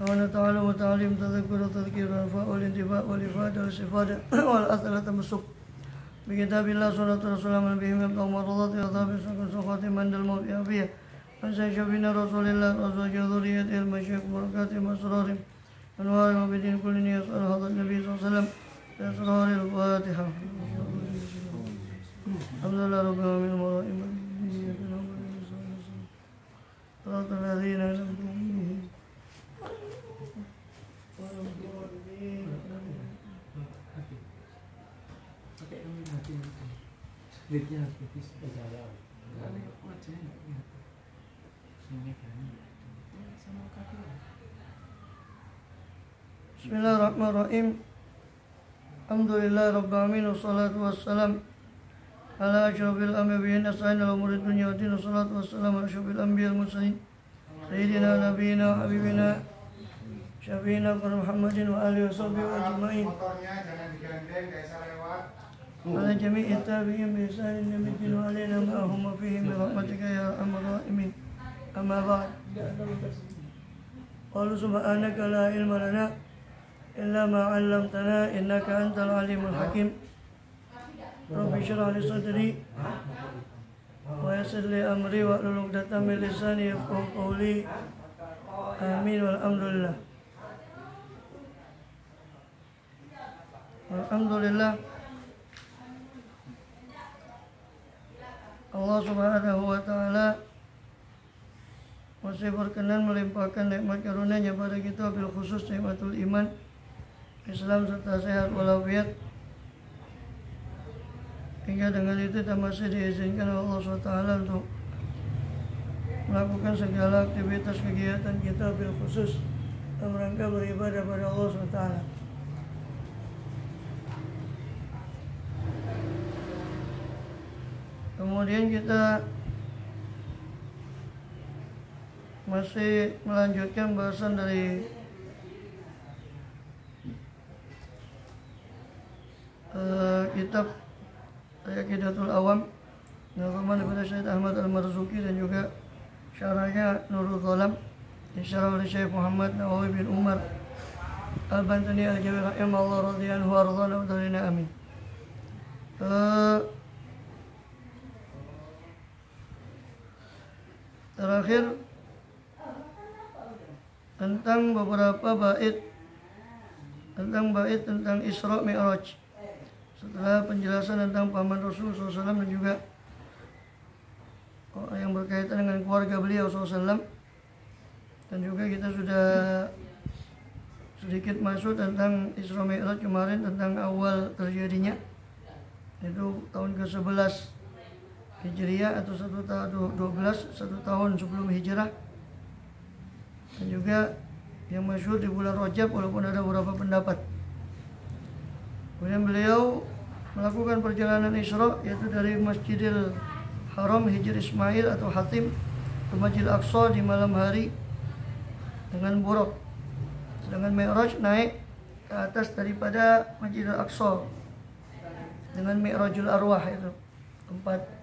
أو تعلم تعليم تذكر تذكير الفاء والانتفاء والإفادة والاستفادة والأثر تمسك بكتاب الله سنة رسول من به من مرضات وعذاب سقط من الموت أبيه أنسى شبين رسول الله رسول ذريته المشيخ بركاته مسرارهم أنوار وبدين كل يسأل هذا النبي صلى الله عليه وسلم بأسرار الفاتحة. الحمد لله رب العالمين ورحمة صراط الذين أنعمت عليهم. Bismillahirrahmanirrahim. Alhamdulillah rabbil alamin wassalatu wassalam ala asyrafil anbiya'i wa sayyidil umuri dunya wa din wassalatu wassalamu ala asyrafil anbiya'i wal mursalin sayyidina nabiyina wa habibina syafiina Muhammadin wa alihi washabbihi ajmain. Ala jami'i tabi'in bi ihsanin nabiyyin wa alaina ma'ahum wa fihim bi rahmatika ya arhamar rahimin. Amma ba'd. Qala subhanaka la ilma lana illa ma 'allamtana innaka antal alimul hakim. Rabbi shrah li sadri wa yassir li amri wa hlul 'uqdatam min lisani yafqahu qawli. Amin walhamdulillah. Alhamdulillah Allah subhanahu wa ta'ala masih berkenan melimpahkan nikmat karunia-Nya pada kita, bil khusus nikmatul iman, Islam serta sehat walafiat, hingga dengan itu kita masih diizinkan oleh Allah SWT untuk melakukan segala aktivitas kegiatan kita bil khusus dalam rangka beribadah pada Allah SWT. Kemudian kita masih melanjutkan bahasan dari kitab Aqidatul Awam nazaman daripada Syekh Ahmad Al-Marzuki dan juga syarahnya Nurul Dhalam disyarah oleh Syekh Muhammad Nawawi bin Umar Al-Bantani Al-Jawi rahimahullah radhiyallahu anhu wa amin. Terakhir tentang beberapa bait tentang Isra Mi'raj. Setelah penjelasan tentang paman Rasul SAW dan juga yang berkaitan dengan keluarga beliau SAW, dan juga kita sudah sedikit masuk tentang Isra Mi'raj kemarin, tentang awal terjadinya, itu tahun ke-11 Hijriah atau 1 tahun sebelum hijrah, dan juga yang masyhur di bulan Rajab walaupun ada beberapa pendapat. Kemudian beliau melakukan perjalanan Isra, yaitu dari Masjidil Haram Hijr Ismail atau Hatim ke Masjidil Aqsa di malam hari dengan buraq. Sedangkan Mi'raj naik ke atas daripada Masjidil Aqsa dengan Mi'rajul Arwah, itu tempat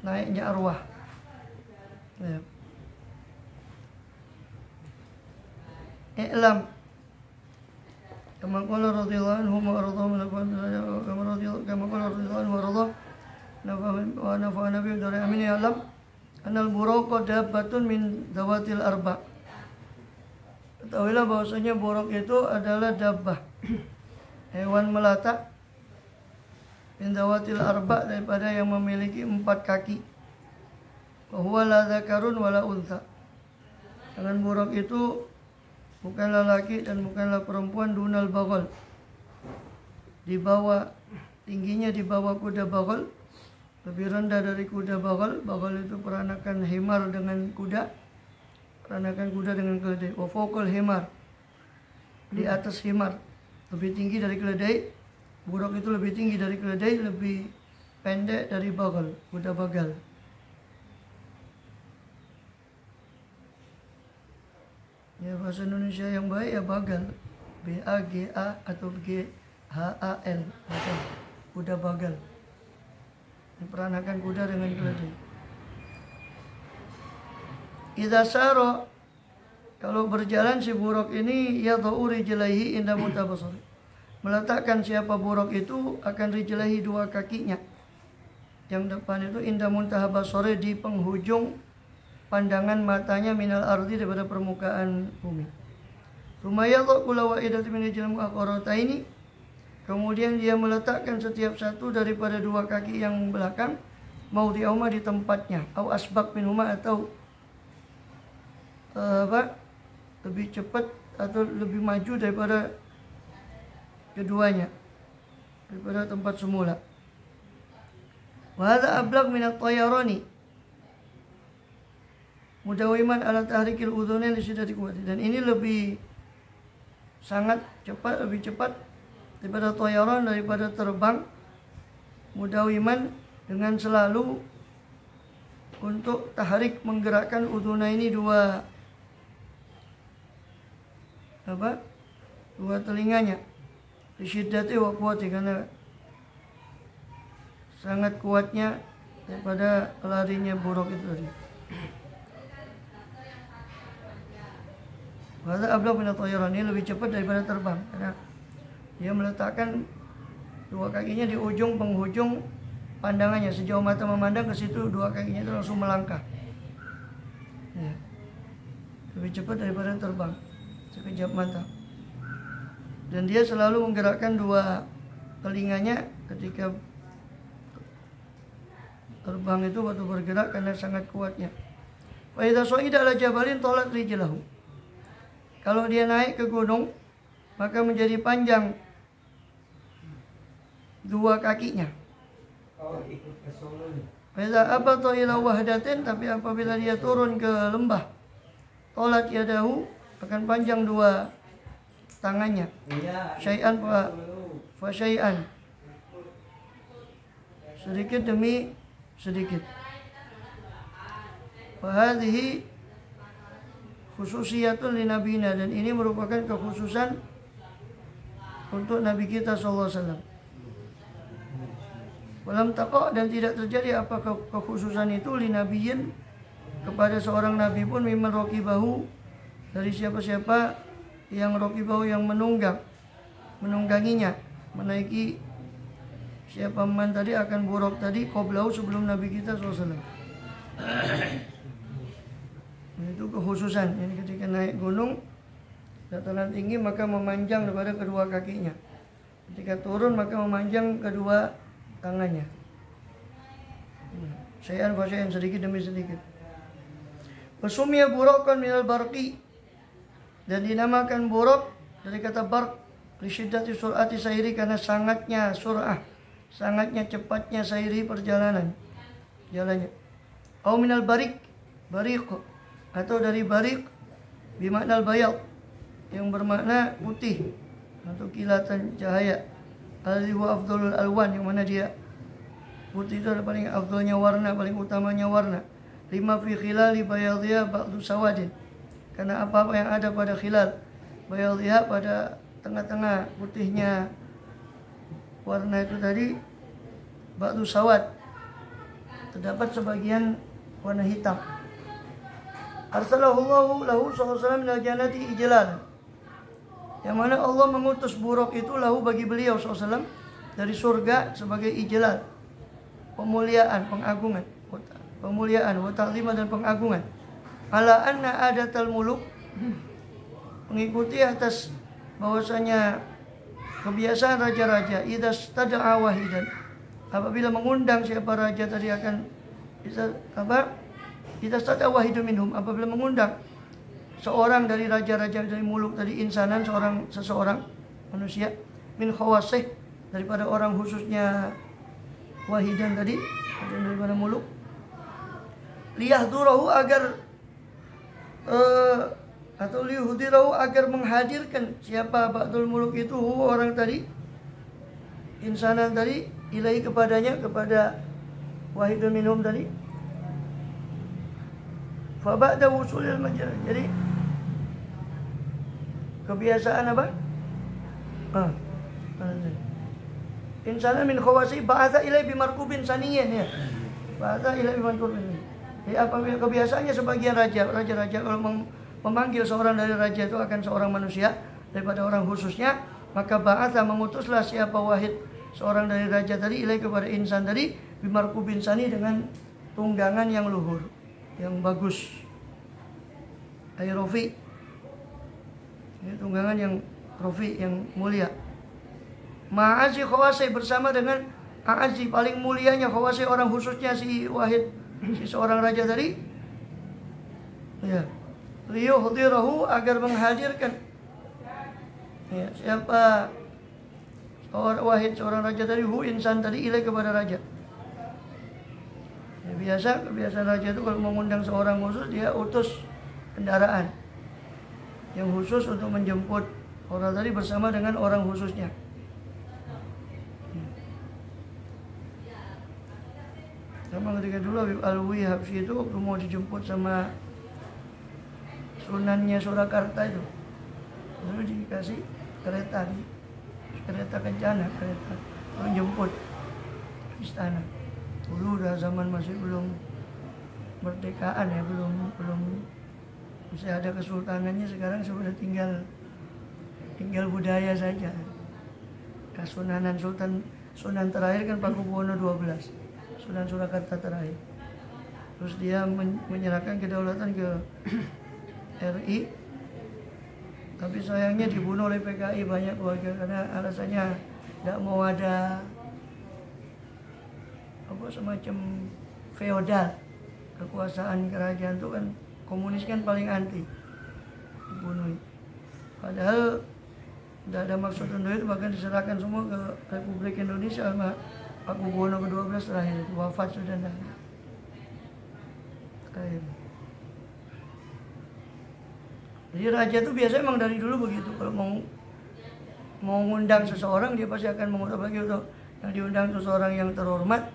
naiknya arwah. Ya. I'lam kama qala radhiyallahu anhu wa radhiyallahu anhu wa nafa'ana bi dari amin. I'lam anal buraq dabbatun min dawatil arba. Ketahuilah bahwasanya buraq itu adalah dabbah, hewan melata, min dawatil arba, daripada yang memiliki 4 kaki. Wa huwa la dzakarun wa la untha. Dengan buraq itu bukanlah laki dan bukanlah perempuan, dunal baghal, di bawah, tingginya di bawah kuda baghal, lebih rendah dari kuda baghal. Baghal itu peranakan himar dengan kuda, peranakan kuda dengan keledai. Wa fawqal himar, di atas himar, lebih tinggi dari keledai. Buraq itu lebih tinggi dari keledai, lebih pendek dari baghal, kuda bagal. Ya, bahasa Indonesia yang baik ya bagal, B-A-G-A atau G-H-A-L, kuda bagal. Diperanakan kuda dengan keledai. idza sara, kalau berjalan si buruk ini yadau rijlaihi inda muntabasir, meletakkan siapa buruk itu akan rijlaihi dua kakinya yang depan itu inda muntahabasore, di penghujung pandangan matanya, minal ardi, daripada permukaan bumi. Rumayadau kula wahidatan min rijlil mu'akhkharataini, kemudian dia meletakkan setiap satu daripada dua kaki yang belakang, maudhi'ahuma, di tempatnya, au asbaq minhuma, atau lebih cepat atau lebih maju daripada keduanya, daripada tempat semula. Wa hadza ablagh min at-tayyarani mudawiman ala tahrikil udhunain li syiddati quwwati, dan ini lebih sangat cepat, lebih cepat daripada tayyaran, daripada terbang, mudawiman, dengan selalu untuk tahrik, menggerakkan udhunaini, dua telinganya, li syiddati wa quwwati, karena sangat kuatnya daripada larinya buruk itu tadi. Hadza ablagh min at-tayyaran, ini lebih cepat daripada terbang, karena dia meletakkan dua kakinya di ujung penghujung pandangannya, sejauh mata memandang ke situ dua kakinya itu langsung melangkah. Ya. Lebih cepat daripada terbang, sekejap mata. Dan dia selalu menggerakkan dua telinganya ketika terbang itu, waktu bergerak, karena sangat kuatnya. Fa idza sa'ida ala jabalin talat rijlahu, kalau dia naik ke gunung maka menjadi panjang dua kakinya. Fa idza abata ila wahdatin, tapi apabila dia turun ke lembah, talat yadahu, akan panjang dua tangannya, syai'an fa syai'an, sedikit demi sedikit. Fahadhihi khususiyatun li nabiyina, dan ini merupakan kekhususan untuk Nabi kita sallallahu alaihi wasallam. Walam taqa, dan tidak terjadi apa kekhususan itu li nabiyyin, kepada seorang nabi pun, mimman raqibahu, dari siapa-siapa yang raqibahu, yang menungganginya, menaiki siapa man tadi, akan buruk tadi, qablahu, sebelum Nabi kita SAW. Itu kekhususan, ini ketika naik gunung, dataran tinggi, maka memanjang daripada kedua kakinya. Ketika turun maka memanjang kedua tangannya. Syai'an fa syai'an, sedikit demi sedikit. Wasumya buraqan minal barqi, dan dinamakan buraq dari kata barq, li syiddati sur'ati sayri, karena sangatnya sur'ah, sangatnya cepatnya sairi, perjalanan, jalannya. Au minal bariq, atau dari bariq, bimaknal bayad, yang bermakna putih atau kilatan cahaya. Alladhi huwa afdhalul alwan, yang mana dia putih itu adalah paling afdalnya warna, paling utamanya warna. Lima fi khilali bayadhiha ba'du sawadin, karena apa-apa yang ada pada khilal bayadhiha, pada tengah-tengah putihnya warna itu tadi, ba'du sawad, terdapat sebagian warna hitam. Arsalahullahu lahu sallallahu alaihi wasallam minal jannati ijlalan, yang mana Allah mengutus buruk itu lahu, bagi beliau SAW, dari surga sebagai ijlal, pemuliaan, pengagungan, pemuliaan, wa ta'zima, dan pengagungan. Ala anna adatal muluk, mengikuti atas bahwasanya kebiasaan raja-raja, idza stada'a wahidan, apabila mengundang siapa raja tadi, akan bisa idza stada'a wahidun minhum, apabila mengundang seorang dari raja-raja, dari muluk tadi, insanan, seseorang manusia, min khawasih, daripada orang khususnya wahidan tadi, daripada muluk, liyahdurahu, agar atau liyuhdirahu, agar menghadirkan siapa ba'dul muluk itu, orang tadi, insanan tadi, ilahi, kepadanya, kepada wahidun minhum tadi. Fa ba'da wusulil majal, jadi kebiasaan apa? Insana min khawasi ba'atha ilai bimarkubin saniyan, ya. Ba'atha ilai bimarkubin. Ya, apabila kebiasaannya sebagian raja kalau memanggil seorang dari raja itu akan seorang manusia daripada orang khususnya, maka ba'atha mengutuslah siapa wahid seorang dari raja tadi ilai kepada insan tadi bimarkubin sani dengan tunggangan yang luhur, yang bagus. Rofi, ya, tunggangan yang rofi, yang mulia. Ma'azi khawasi bersama dengan a'azi paling mulianya khawasi orang khususnya si wahid, si seorang raja tadi. Ya, liyuhdirahu agar menghadirkan. Ya, siapa seorang wahid seorang raja tadi, hu insan tadi ilai kepada raja. Ya, kebiasaan raja itu kalau mengundang seorang khusus dia utus kendaraan yang khusus untuk menjemput orang tadi bersama dengan orang khususnya. Sama ketika dulu Habib Alwi Habsyi itu waktu mau dijemput sama sunannya Surakarta itu, lalu dikasih kereta kencana, kereta menjemput istana. Dulu udah zaman masih belum merdekaan ya, belum masih ada kesultanannya. Sekarang sudah tinggal budaya saja. Kesunanan Sunan terakhir kan Pakubuwono 12, Sunan Surakarta terakhir. Terus dia menyerahkan kedaulatan ke RI, tapi sayangnya dibunuh oleh PKI banyak keluarga karena alasannya tidak mau ada semacam feodal, kekuasaan kerajaan itu kan komunis kan paling anti dibunuh. Padahal tidak ada maksud untuk itu, bahkan diserahkan semua ke Republik Indonesia sama Pakubuwono ke-12 terakhir, wafat sudah terakhir. Jadi raja itu biasanya memang dari dulu begitu, kalau mau mengundang seseorang dia pasti akan mengutus, bagi untuk yang diundang seseorang yang terhormat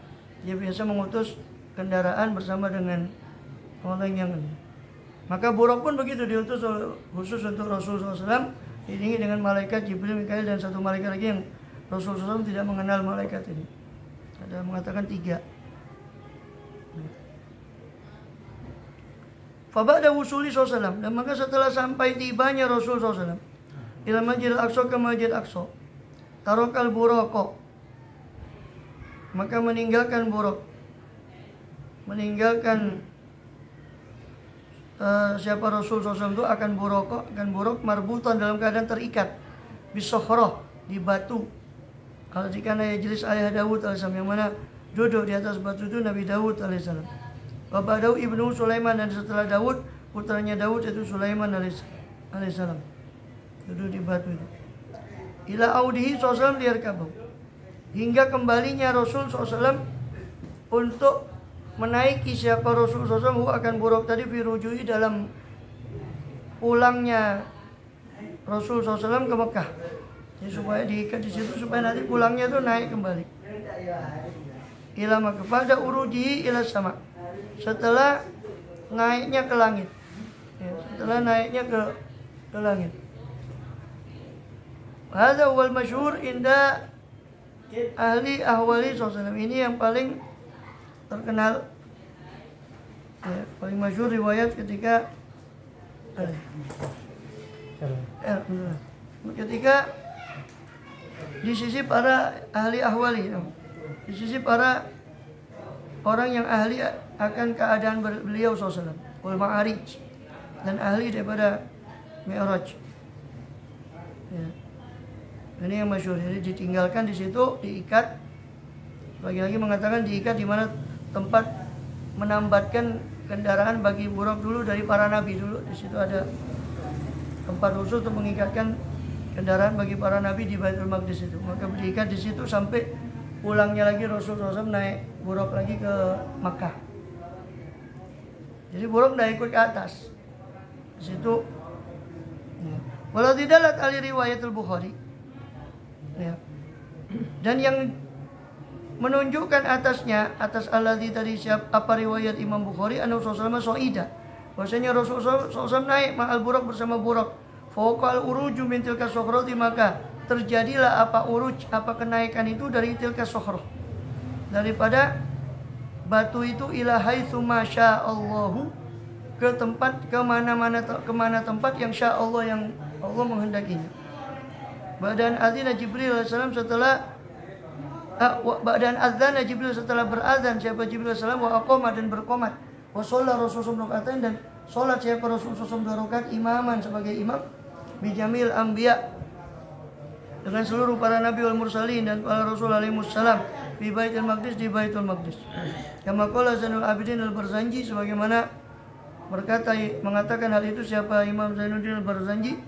dia biasa mengutus kendaraan bersama dengan orang yang ini. Maka buruk pun begitu, diutus khusus untuk Rasulullah SAW, diiringi dengan malaikat Jibril, Mikail dan satu malaikat lagi yang Rasulullah SAW tidak mengenal malaikat ini. Ada mengatakan 3. Faba'da wusuli SAW, dan maka setelah sampai tibanya Rasulullah SAW ila Masjidil Aqsa ke Masjid Aqsa, tarokal buroko, maka meninggalkan buruk, siapa Rasul SAW itu akan buruk marbutan dalam keadaan terikat bisokhroh, di batu. Kalau jika yajlis ayah Daud alaihissalam, yang mana duduk di atas batu itu Nabi Daud alaihissalam. Bapak Daud ibnu Sulaiman, dan setelah Daud putranya Daud itu Sulaiman alaihissalam duduk di batu itu. Ila audihi SAW liyarkabahu, hingga kembalinya Rasul SAW untuk menaiki siapa Rasul SAW akan buruk tadi firujui dalam pulangnya Rasul SAW ke Mekah. Jadi supaya diikat di situ supaya nanti pulangnya itu naik kembali. Ila Mekah pada uruji ila sama, setelah naiknya ke langit. Ya, setelah naiknya ke langit. Hadza wal masyhur inda ahli ahwali SAW. Ini yang paling terkenal, ya, paling masyhur riwayat ketika di sisi para ahli ahwali, di sisi para orang yang ahli akan keadaan beliau SAW, wal ma'arij, dan ahli daripada mi'raj. Ya. Ini yang masyhur. Jadi ditinggalkan di situ, diikat. Lagi-lagi mengatakan diikat di mana tempat menambatkan kendaraan bagi buruk dulu dari para nabi dulu. Di situ ada tempat khusus untuk mengikatkan kendaraan bagi para nabi di Baitul Maqdis itu. Maka diikat di situ sampai pulangnya lagi Rasulullah SAW naik buruk lagi ke Makkah. Jadi buruk dah ikut ke atas. Di situ. Walau tidaklah ahli riwayatul Bukhari. Ya. Dan yang menunjukkan atas alladzi tadi apa riwayat Imam Bukhari anu sallallahu soida, bahwasanya Rasulullah SAW naik ma'al buruk bersama buruk. Fawqal uruju min tilka sokhrati, maka terjadilah apa kenaikan itu dari tilka sokhroh, daripada batu itu ila haitsu masyaallahu, ke tempat kemana tempat yang sya Allah, yang Allah menghendakinya. Ba'dan adzina Jibril alaihissalam, setelah ba'dan adzana Jibril, setelah berazan siapa Jibril alaihissalam, wa aqama, dan berqomat, wa shalla Rasulullah rakaatain, dan salat siapa Rasulullah 2 rakaat imaman, sebagai imam, bijamil anbiya, dengan seluruh para nabi wal mursalin dan para rasul alaihissalam, di Baitul Maqdis, di Baitul Maqdis. Kama qala Zainul Abidin al-Barzanji, sebagaimana mengatakan hal itu siapa Imam Zainuddin al-Barzanji,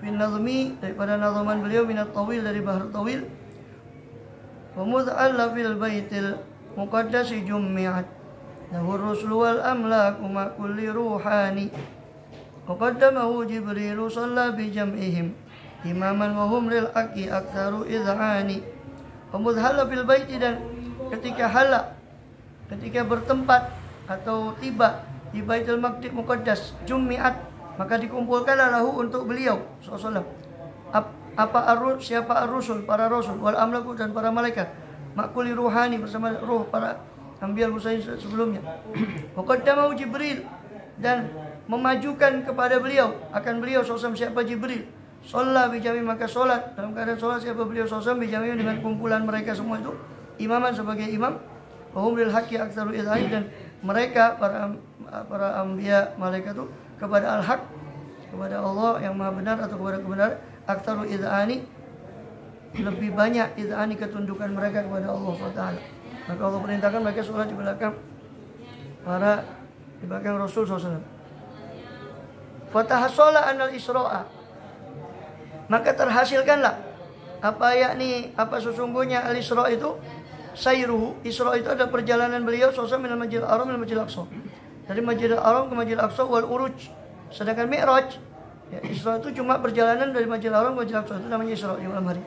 fin nazmi, daripada nazaman beliau, minat tawil, dari Bahr Tawil, wa mud'alla fil baitil muqaddas jummi'at lahu rusul wal amlaku ma kulli ruhani, wa qaddamahu Jibril shalla bi jam'ihim imaman wa hum lil haqqi aktsaru idhani. Wa mud'alla fil baiti, dan ketika bertempat atau tiba di Baitul Maqdis Muqaddas, jummi'at, maka dikumpulkanlah lahu, untuk beliau SAW, siapa ar-rusul, para rasul, wal amlaku, dan para malaikat, makuli ruhani, bersama ruh para anbiya al-mursalin sebelumnya. Wa qaddamahu Jibril, dan memajukan kepada beliau, akan beliau SAW siapa Jibril, shalla bijami, maka sholat, dalam keadaan sholat siapa beliau SAW, bijami, dengan kumpulan mereka semua itu, imaman, sebagai imam, wa hum lil haqqi aktsaru idhani, dan mereka para anbiya malaikat itu kepada al-haq, kepada Allah yang maha benar, atau kepada kebenaran, aktsaru idhani, lebih banyak idhani, ketundukan mereka kepada Allah SWT. Maka Allah perintahkan mereka sholat di belakang Rasul SAW. Fatahassola anal isra'a, maka terhasilkanlah apa sesungguhnya al-isra' itu, sayruhu, isra' itu ada perjalanan beliau SAW minal Masjidil Haram ila Masjidil Aqsa, dari Masjidil Haram ke Masjidil Aqsa, wal uruj, sedangkan mi'raj, ya, isra' itu cuma perjalanan dari Masjidil Haram ke Masjidil Aqsa, itu namanya isra' di malam hari.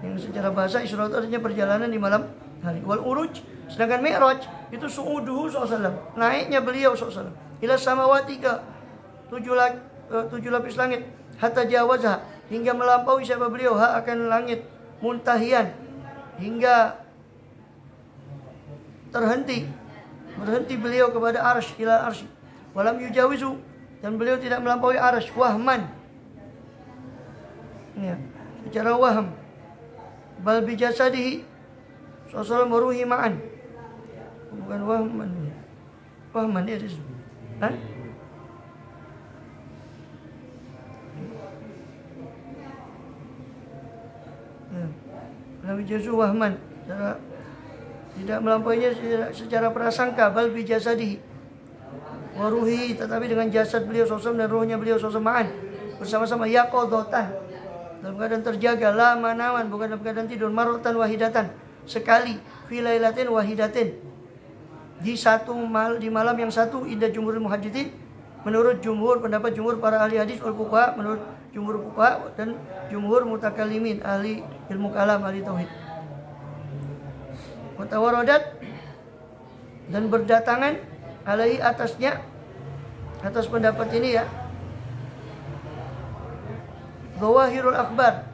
Yang secara bahasa isra' itu artinya perjalanan di malam hari. Wal uruj, sedangkan mi'raj itu su'uduhu SAW, naiknya beliau SAW ila samawati, ke 7 lapis langit, hatta jawazah, hingga melampaui siapa beliau, akan langit, muntahian, hingga berhenti beliau kepada arsy, ila arsy, walam yujawizu, dan beliau tidak melampaui arsy, wahman, ya, secara waham, bal bijasadihi sallallahu waruhi ma'an, bukan wahman ya disebut, Nabi Jazu wahman, tidak melampauinya secara prasangka, bal bi jasadihi wa ruhi, tetapi dengan jasad beliau SAW dan ruhnya beliau SAW ma'an, bersama-sama, yaqadatan, dalam keadaan terjaga, la manaman, bukan dalam keadaan tidur, marratan wahidatan, sekali, fi lailatin wahidatin, di malam yang satu, inda jumhurul muhadditsin, menurut jumhur, pendapat jumhur para ahli hadis, wal fuqaha, menurut jumhur fuqaha, dan jumhur mutakallimin, ahli ilmu kalam, ahli tauhid. Mutawaradat, dan berdatangan alaihi, atasnya, atas pendapat ini, ya, zawahirul akhbar,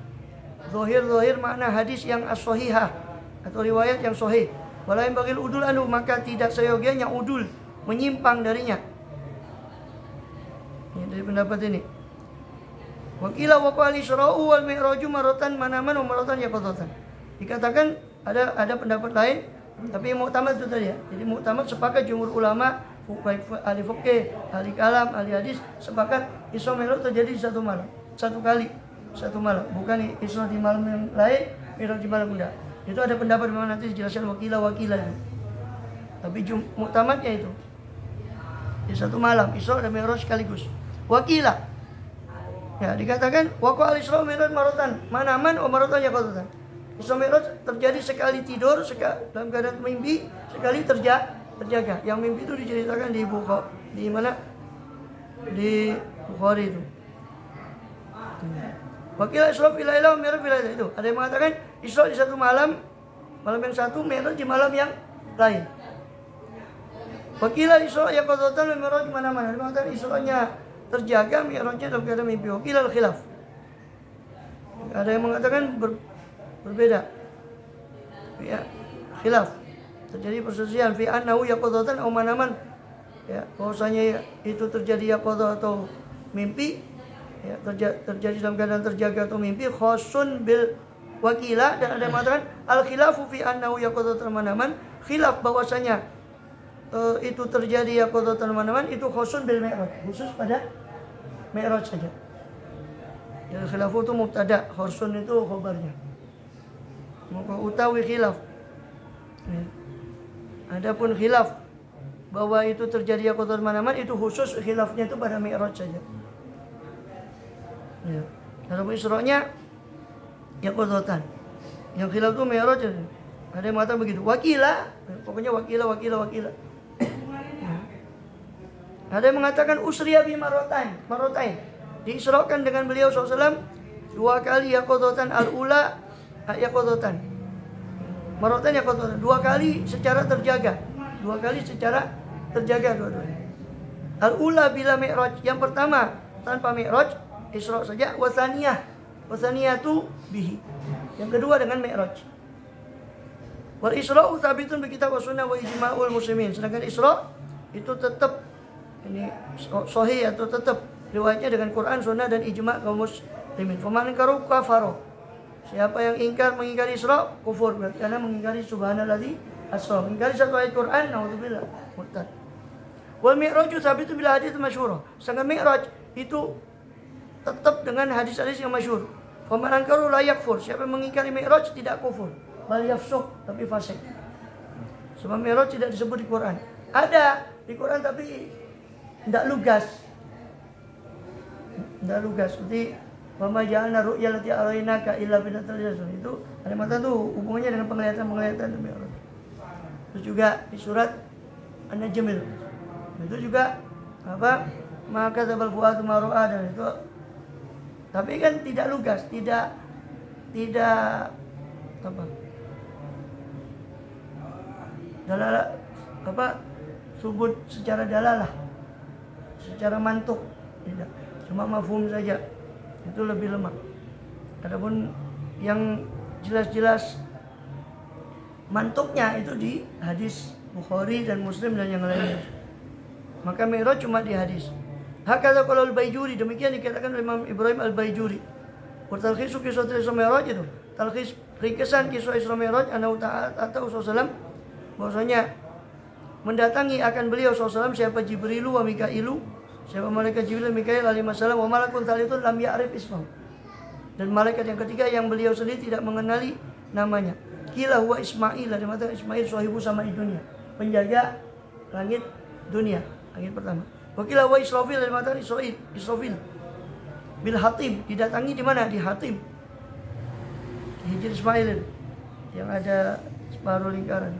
zahir makna hadis yang as-sahihah, atau riwayat yang sahih, wala yang bagil udul anu, maka tidak seyogianya udul, menyimpang darinya. Ini dari pendapat ini. Wakila waqal isra'u wal mi'raju maratan manaman wa maratan yaqadatan. Dikatakan ada pendapat lain, tapi muktamad itu tadi, ya. Jadi muktamad sepakat jumhur ulama, baik ahli fikih, ahli kalam, ahli hadis, sepakat Isra Mi'raj terjadi di satu malam, satu malam, bukan Isra di malam yang lain, Mi'raj di malam enggak. Itu ada pendapat memang, nanti dijelaskan wakila itu. Tapi muktamadnya itu di satu malam, Isra dan Mi'raj sekaligus. Wakila, ya, dikatakan waqa'al Isra Mi'raj maratan manaman wa maratan yaqadatan. Isra Mi'raj terjadi sekali tidur, dalam keadaan mimpi, sekali terjaga. Yang mimpi itu diceritakan di Bukhari, di mana? Di Bukhari itu. Wakila Isra fil laila wa Mi'raj fil laila, itu. Ada yang mengatakan Isra di satu malam yang satu, Mi'raj di malam yang lain. Wakila Isra yaqadatan wa Mi'raj mana-mana. Ada yang mengatakan Isra-nya terjaga, Mi'rajnya dalam keadaan mimpi. Wakila al-khilaf. Ada yang mengatakan berbeda. Ya, khilaf. terjadi perselisihan fi annahu yaqadatan aw manaman, ya, bahwasanya itu terjadi yaqadah atau mimpi, ya, terjadi dalam keadaan terjaga atau mimpi, khosun bil wakila, dan ada yang mengatakan al khilafu fi annahu yaqadatan manaman, khilaf bahwasanya itu terjadi yaqadatan manaman itu khosun bil mi'raj, khusus pada mi'raj saja. Ya, khilafu itu mubtada, khosun itu khabarnya. Maka utawi khilaf. Ya. Adapun khilaf bahwa itu terjadi yaqadatan manaman itu khusus khilafnya itu pada mi'raj saja. Ya. Adapun Isra-nya yaqadatan. Yang khilaf itu mi'raj saja. Ada yang mengatakan begitu. Wakila, pokoknya wakila. Ya. Ada yang mengatakan usriya bi marotain. Diisrakan dengan beliau SAW 2 kali yaqadatan, al-ula yaqadatan. Marotain yaqadatan, 2 kali secara terjaga. 2 kali secara terjaga dua-duanya. Al-ula bila mi'raj, yang pertama tanpa mi'raj, Isra saja. Wasaniyah tu bihi, yang kedua dengan mi'raj. Wal Isra'u thabitun bi kitab wa sunnah wa ijma'ul muslimin. Sedangkan Isra itu tetap ini sahih atau tetap riwayatnya dengan Quran, sunnah dan ijma' kaum muslimin. Faman karu kafaro. Siapa yang mengingkari Isra, kufur, berarti karena mengingkari subhanalladzi asra. Mengingkari satu ayat Quran, naudzubillah, murtad. Wal mi'raju thabitun bil hadits masyhur. Sedangkan mi'raj itu tetap dengan hadis-hadis yang masyhur. Faman karu la yakfur. Siapa yang mengingkari mi'raj tidak kufur, bal yafsuq, tapi fasik. Sebab mi'raj tidak disebut di Quran. Ada di Quran tapi tidak lugas. Seperti wa ma ja'alna ru'ya allati araynaka illa binatan lillahi. Itu ada mata tuh hubungannya dengan penglihatan mi'raj. Terus juga di surat An-Najm itu juga apa? Maka zabal fuadu ma ra'a, dan itu tapi kan tidak lugas, tidak apa? Dalalah apa? Subut secara dalalah, secara mantuk tidak, cuma mafhum saja, itu lebih lemah. Adapun yang jelas-jelas mantuknya itu di hadis Bukhari dan Muslim dan yang lainnya. Maka mi'raj cuma di hadis. Hakadha qala al-Baijuri, demikian dikatakan oleh Imam Ibrahim al-Baijuri. Wa talkhisu kisah Isra Mi'raj itu, talkhis ringkesan kisah Isra Mi'raj annahu ta'ata sallam, bahwasanya mendatangi akan beliau SAW siapa Jibrilu wa Mikailu, siapa malaikat Jibril dan Mikail alaihi salam, wa malakun tsalitsun lam ya'rif ismahu, dan malaikat yang ketiga yang beliau sendiri tidak mengenali namanya. Kila huwa Ismail, ada mata Ismail sahibu sama dunia, penjaga langit dunia, langit pertama. Wa kila huwa Israfil, ada mata Israfil bil Hatim, didatangi di mana? Di Hatim, Hijr Ismail yang ada separuh lingkaran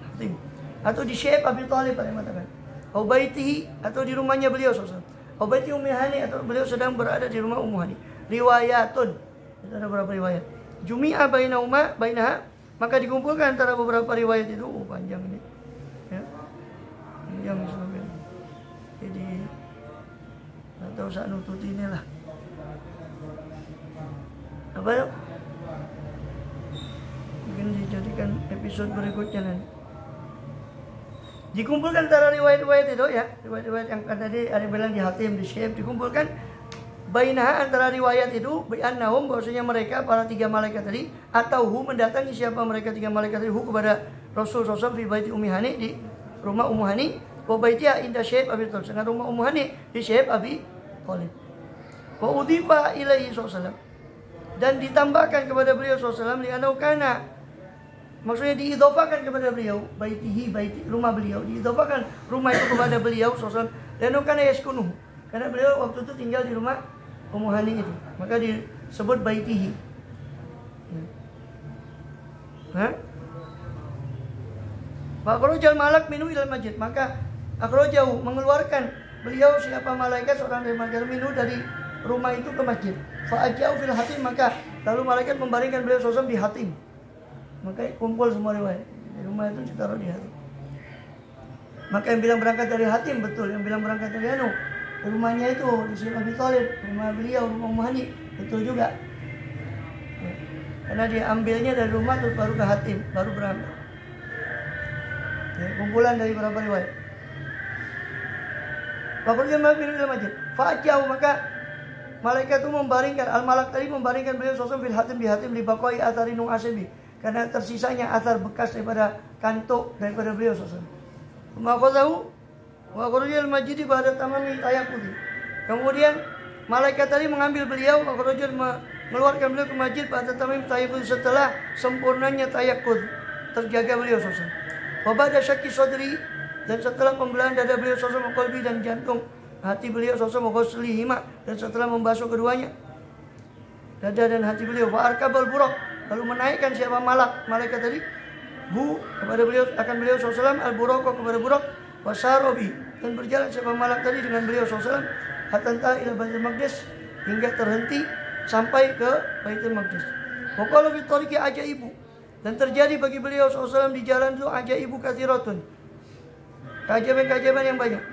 Hatim. Atau di Syekh Abi Thalib, ada yang mengatakan au baitihi, atau di rumahnya beliau SAW, au baiti Ummi Hani, atau beliau sedang berada di rumah Ummu Hani. Riwayatun, itu ada beberapa riwayat. Jumi'a bainaha, maka dikumpulkan antara beberapa riwayat itu. Panjang ini ya, panjang Ismail. Jadi atau sak nutut inilah apa ya, mungkin dijadikan episode berikutnya nanti. Dikumpulkan antara riwayat-riwayat itu ya, riwayat-riwayat yang tadi ada yang bilang di Hatim, di Syekh, dikumpulkan bainaha antara riwayat itu bi annahum, bahwasanya mereka para 3 malaikat tadi atau mendatangi siapa mereka 3 malaikat tadi kepada Rasul SAW fi baiti Ummi Hani, di rumah Ummu Hani, wa baitiha inda Syekh Abi Thalib, dengan rumah Ummu Hani di Syekh Abi Thalib. Wa udhifa ilaihi SAW, dan ditambahkan kepada beliau SAW li annahu kana, maksudnya diidhofakan kepada beliau, baiti, rumah beliau, diidhofakan rumah itu kepada beliau SAW, dan karena yaskunu, karena beliau waktu itu tinggal di rumah Ummu Hani itu, maka disebut baitihi. Fakhrajal malak minu ilal masjid, maka akhrajahu, mengeluarkan beliau siapa malaikat, seorang dari malaikat minu dari rumah itu ke masjid. Fa'ajau fil Hatim, maka lalu malaikat membaringkan beliau SAW di Hatim. Maka kumpul semua riwayat. Di rumah itu ditaruh di Hatim. Maka yang bilang berangkat dari Hatim betul, yang bilang berangkat dari rumahnya itu di Syekh Abi Thalib, rumah beliau, rumah Ummu Hani, betul juga. Ya. Karena dia ambilnya dari rumah terus baru ke Hatim, baru berangkat. Ya, kumpulan dari beberapa riwayat. Fakhruja minal masjid. Fa'ajahu, maka malaikat itu membaringkan, al-malak tadi membaringkan beliau SAW fil hatim di hatim li baqai athari nu'asibi, karena tersisanya athar bekas daripada kantuk daripada beliau SAW. Ma'khadahu wa khurujal masjid ba'da tamami tayaqqud. Kemudian malaikat tadi mengambil beliau, makhrujal mengeluarkan beliau ke masjid pada tamim tayaqqud, setelah sempurnanya tayaqqud, terjaga beliau SAW. Wa ba'da syakki sadri, dan setelah pembelahan dada beliau SAW, qalbi dan jantung hati beliau SAW, ghuslihima, dan setelah membasuh keduanya dada dan hati beliau, fa arkabal buraq, lalu menaikkan siapa malaikat tadi kepada beliau, akan beliau SAW, al buraq, kepada buraq, wasarobi, dan berjalan siapa malak tadi dengan beliau SAW, hatta ila Baitul Maqdis, hingga terhenti sampai ke Baitul Maqdis. Wa qala fi tariqi ajaibu, dan terjadi bagi beliau SAW di jalan itu ajaibu katsiratun, keajaiban-keajaiban yang banyak.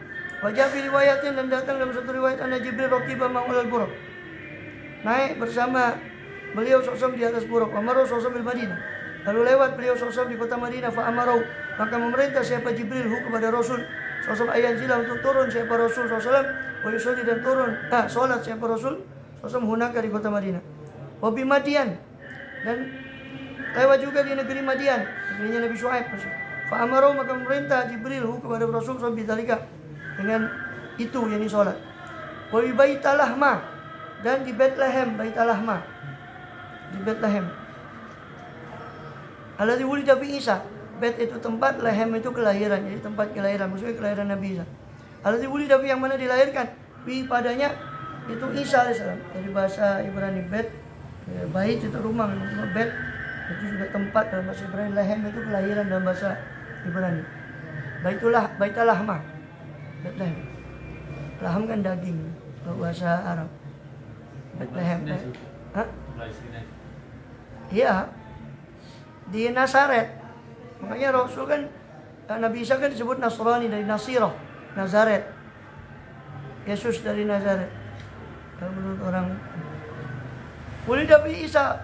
Wajah fi riwayatin, dan datang dalam satu riwayat, anna Jibril raqiba ma'al buraq, naik bersama beliau SAW di atas buraq. Amaru SAW bil Madinah, lalu lewat beliau SAW di kota Madinah. Fa amaru, maka memerintah siapa Jibril kepada Rasul SAW ayat zila, untuk turun siapa Rasul SAW, wa yusalli, dan turun salat siapa Rasul SAW hunaka di kota Madinah. Wa bi Madian, dan lewat juga di negeri Madian, negerinya Nabi Syuaib. Fa amaru, maka memerintah Jibril kepada Rasul SAW bidzalika, dengan itu yakni salat. Wa bi Baitalahma, dan di Bethlehem, Baitalahma di Bethlehem. Alladzi wulida fi Isa, Bet itu tempat, Lehem itu kelahiran, jadi tempat kelahiran, maksudnya kelahiran Nabi Isa. Alladzi wulida fi, yang mana dilahirkan, fi padanya itu Isa alaihissalam. Dari bahasa Ibrani Bet, ya, bait itu rumah, Bet itu juga tempat dalam bahasa Ibrani. Lehem itu kelahiran dalam bahasa Ibrani. Baitalahma, Bethlehem. Laham kan daging, kalau bahasa Arab. Bethlehem. Hah? Iya. Di Nazaret. Makanya Rasul kan, Nabi Isa kan disebut Nasrani, dari Nasirah, Nazaret. Yesus dari Nazaret. Kalau menurut orang. Wulida fi Isa,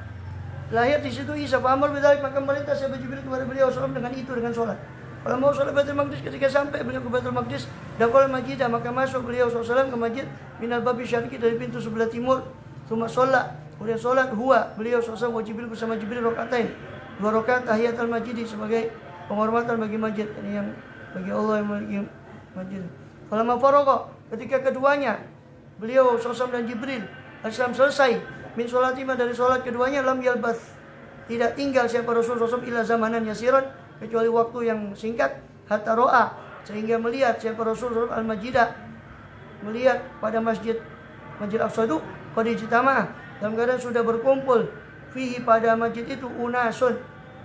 lahir di situ Isa. Fa amar bidzalik, maka memerintah sahabat Jibril kepada beliau SAW dengan itu, dengan sholat. Kalau mau sholat Baitul Maqdis, ketika sampai beliau ke Baitul Maqdis, dakhala masjidah, maka masuk beliau SAW ke masjid minal babi syarqi, dari pintu sebelah timur. Tsumma sholat, kemudian sholat beliau SAW wa Jibril, bersama Jibril, rakaatain, 2 rakaat tahiyatul masjid, sebagai penghormatan bagi masjid, ini yang bagi Allah yang memiliki masjid. Falamma faragha, ketika keduanya beliau SAW dan Jibril alaihissalam selesai min sholatima, dari sholat keduanya, lam yalbath, tidak tinggal siapa Rasul SAW ila zamanan yasiran, kecuali waktu yang singkat, hatta ro'a, sehingga melihat siapa Rasul SAW al-majidah, melihat pada Masjid Aqsa itu, qad ijtama'a, dalam keadaan sudah berkumpul, fihi, pada masjid itu, unasun,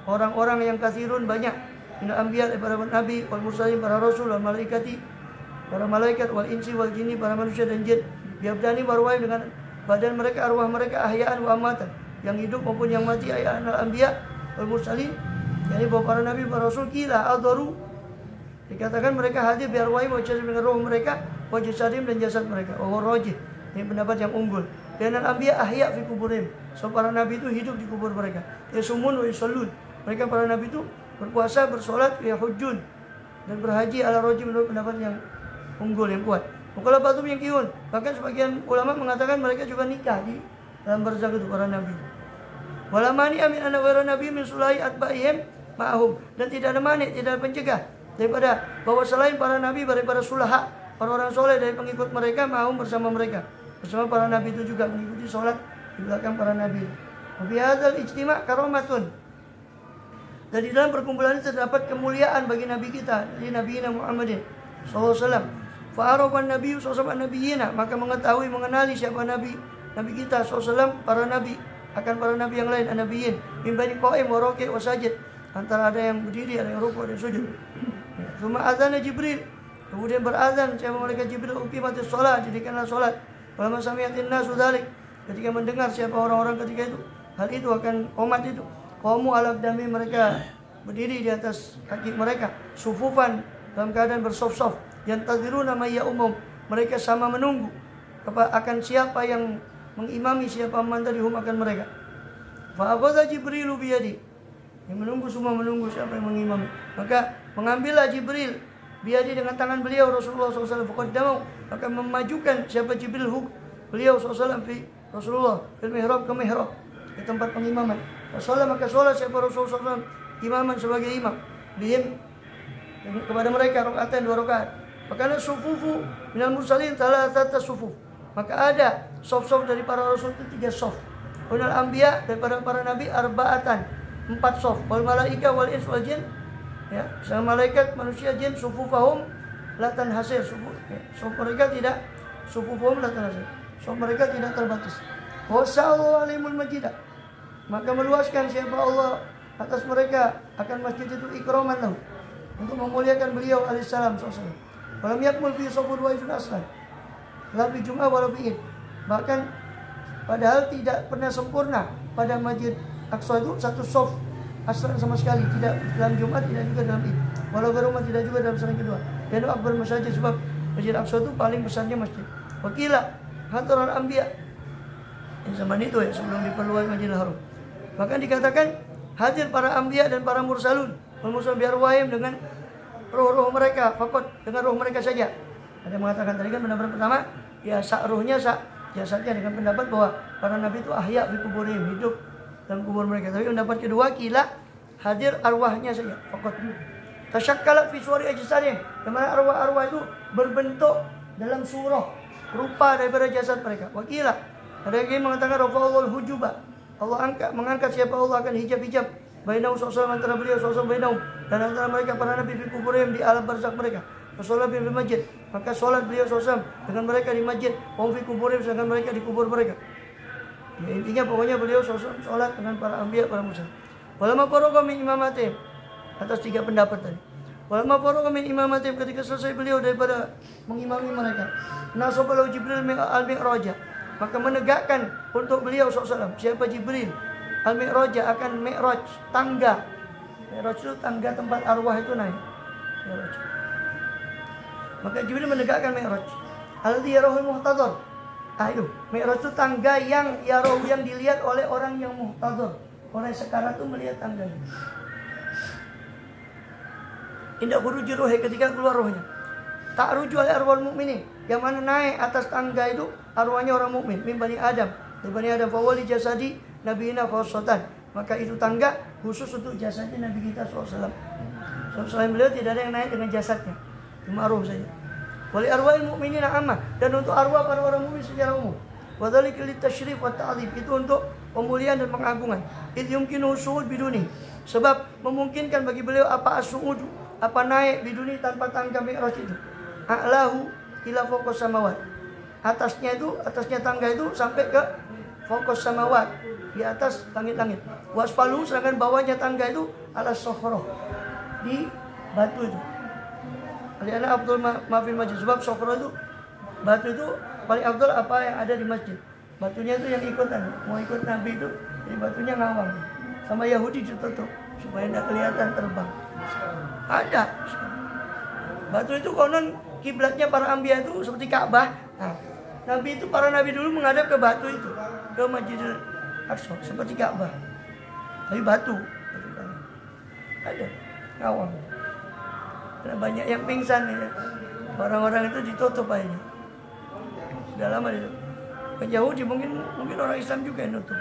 orang-orang yang kathirun, banyak, minal anbiya, para nabi, wal mursalin, para rasul, wal malaikati, para malaikat, wal insi, wal jinni, para manusia dan jin, biabdani, barwai, dengan badan mereka, arwah mereka, ahya'an wa amatan, yang hidup maupun yang mati, ahya'an al-anbiya, wal mursalin, yakni bahwa para nabi, para rasul, kila al-daru, dikatakan mereka hadir biarwai, wajah dengan roh mereka, wajah sadim, dan jasad mereka, wawar rojih, ini pendapat yang unggul. Dan al-anbiya ahya' fi kuburim, so para nabi itu hidup di kubur mereka. Yasumun wa yusallun, mereka para nabi itu berpuasa, bersolat, ya hujjun, dan berhaji ala rojih, menurut pendapat yang unggul, yang kuat. Kalau batu yang kiun, bahkan sebagian ulama mengatakan mereka juga nikah di dalam barzakh itu, para nabi. Walamani amin anna ghairan nabi min sulai atba'ihim ma'ahum, dan tidak ada mani, tidak ada pencegah daripada bahwa selain para nabi, daripada sulaha, orang-orang soleh dari pengikut mereka, ma'ahum, bersama mereka, bersama para nabi itu juga mengikuti sholat di belakang para nabi. Fi hadzal ijtima' karamatun, dan di dalam perkumpulan ini terdapat kemuliaan bagi nabi kita, di Nabi Muhammadin sallallahu alaihi wasallam. Fa'arafan nabiyyu sallallahu alaihi nabiyina, maka mengetahui, mengenali siapa nabi kita sallallahu alaihi wasallam, para nabi, akan para nabi yang lain, an-nabiyyin min bani qa'im wa raki' wa sajid, antara ada yang berdiri, ada yang rukuk, ada yang sujud. Tsumma adzana Jibril, kemudian berazan siapa malaikat Jibril, uqimatis shalah, didirikanlah salat. Falamma sami'atin nasu dzalik, ketika mendengar siapa orang-orang ketika itu, hal itu akan umat itu, qamu ala aqdami, mereka berdiri di atas kaki mereka, sufufan, dalam keadaan bersaf-saf, yantaziruna may umum, mereka sama menunggu akan siapa yang mengimami, siapa mandarihum akan mereka. Fa akhadha Jibrilu biyadi, yang menunggu semua menunggu siapa yang mengimami. Maka Mengambillah Jibril biadi dengan tangan beliau Rasulullah SAW. Faqaddamu, maka memajukan siapa Jibril beliau SAW fi Rasulullah fil mihrab, ke mihrab, di tempat pengimaman. Rasulullah, maka sholat siapa Rasulullah SAW imaman sebagai imam bihim, kepada mereka rakaatan 2 rakaat. Maka sufufu minal mursalin thalathata sufuf, maka ada sof-sof dari para rasul itu 3 sof. Minal anbiya, daripada para nabi arba'atan, 4 sof. Wal malaika wal ins wal jin, ya, sama malaikat, manusia, jin, sufufahum la tanhasir, sof mereka tidak, sufufahum la tanhasir, sof mereka tidak terbatas. Wasa'allahu alimul majidah, maka meluaskan siapa Allah atas mereka akan masjid itu ikraman lahu, untuk memuliakan beliau alaihissalam SAW. Walam yakmul fi safur wa izun aslan, la fi jum'ah wa la fi id, bahkan padahal tidak pernah sempurna pada Masjid Aqsa itu 1 sof aslan sama sekali, tidak dalam Jumat, tidak juga dalam Id, walau berumah, tidak juga dalam sering kedua. Dan akbar masjid, sebab Masjid Aqsa itu paling besarnya masjid. Wakila hadarul anbiya, zaman itu ya, sebelum diperluas Masjidil Haram. Bahkan dikatakan hadir para anbiya dan para mursalun, biar wahim dengan roh-roh mereka, fakot dengan roh mereka saja. Ada yang mengatakan tadi kan pendapat pertama, ya rohnya jasadnya, dengan pendapat bahwa para nabi itu ahya fi kuburihim, hidup dalam kubur mereka. Tapi pendapat kedua, kila hadir arwahnya saja, fakot. Tasyakkalat fi suwari ajsadihim, di mana arwah-arwah itu berbentuk dalam surah rupa daripada jasad mereka. Wakila, ada yang mengatakan rafa'ul hujuba, Allah mengangkat siapa Allah akan hijab-hijab bainahu sallallahu antara beliau sallallahu bainahu dan antara mereka para nabi fi kuburihim, di alam barzakh mereka. Rasulullah di masjid, maka sholat beliau sallallahu dengan mereka di masjid, wa fi kuburihim, sedangkan mereka di kubur mereka. Ya, intinya pokoknya beliau sallallahu sholat dengan para anbiya, para mursal. Walamma faragha min imamatihim, atas 3 pendapat tadi. Walamma faragha min imamatihim, ketika selesai beliau daripada mengimami mereka, nasabahu Jibril al-mi'raj, maka menegakkan untuk beliau sallallahu siapa Jibril al-mi'raj, akan mi'raj, tangga. Mi'raj itu tangga tempat arwah itu naik. Mi'raj. Maka Jibril menegakkan mi'raj. Alladzi yarahul muhtadhar. Ayo, mi'raj itu tangga yang yarahu, yang dilihat oleh orang yang muhtadhar. Orang sekarat itu melihat tangga ini. Indah khuruji ruhi, ketika keluar rohnya. Ta'ruju oleh arwah mukminin, yang mana naik atas tangga itu arwahnya orang mukmin, min bani Adam, dari bani Adam. Fawali jasadi nabiyina khosatan, maka itu tangga khusus untuk jasadnya Nabi kita SAW. Selain beliau tidak ada yang naik dengan jasadnya, cuma roh saja. Wali arwahil mu'minina ammah, dan untuk arwah para orang mukmin secara umum. Wadzalika litasyrif wa ta'dzim, itu untuk pemulihan dan pengagungan. Idh yumkinu su'ud biduni, sebab memungkinkan bagi beliau apa as-su'ud, apa naik biduni tanpa tangga mi'raj itu. A'lahu ila fawqas samawat, atasnya tangga itu sampai ke fawqas samawat, di atas langit-langit. Wasfalu, sedangkan bawahnya tangga itu ala sokhroh, di batu itu. Aliana Abdul Mafil Masjid, sebab sokhroh itu, batu itu paling abdul apa yang ada di masjid. Batunya itu yang ikutan, mau ikut Nabi itu, jadi batunya ngawang. Sama Yahudi ditutup supaya tidak kelihatan terbang. Ada. Batu itu konon kiblatnya para anbiya itu seperti Ka'bah. Nah, Nabi itu, para nabi dulu menghadap ke batu itu, ke Masjidil Aqsa, seperti Ka'bah. Tapi batu. Ada ngawang. Karena banyak yang pingsan ya. Orang-orang itu ditutup aja. Sudah lama ditutup. Ke Yahudi mungkin orang Islam juga yang nutup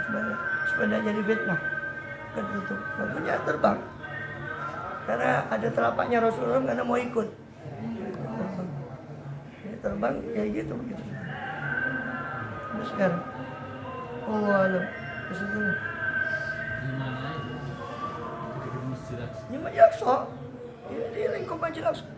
supaya jadi fitnah. Kan tutup. Batunya terbang. Karena ada telapaknya Rasulullah, karena mau ikut. Terbang kayak gitu begitu. Terus sekarang Allah alam disitu. Di Masjid Aqsa. Di lingkup Masjid Aqsa.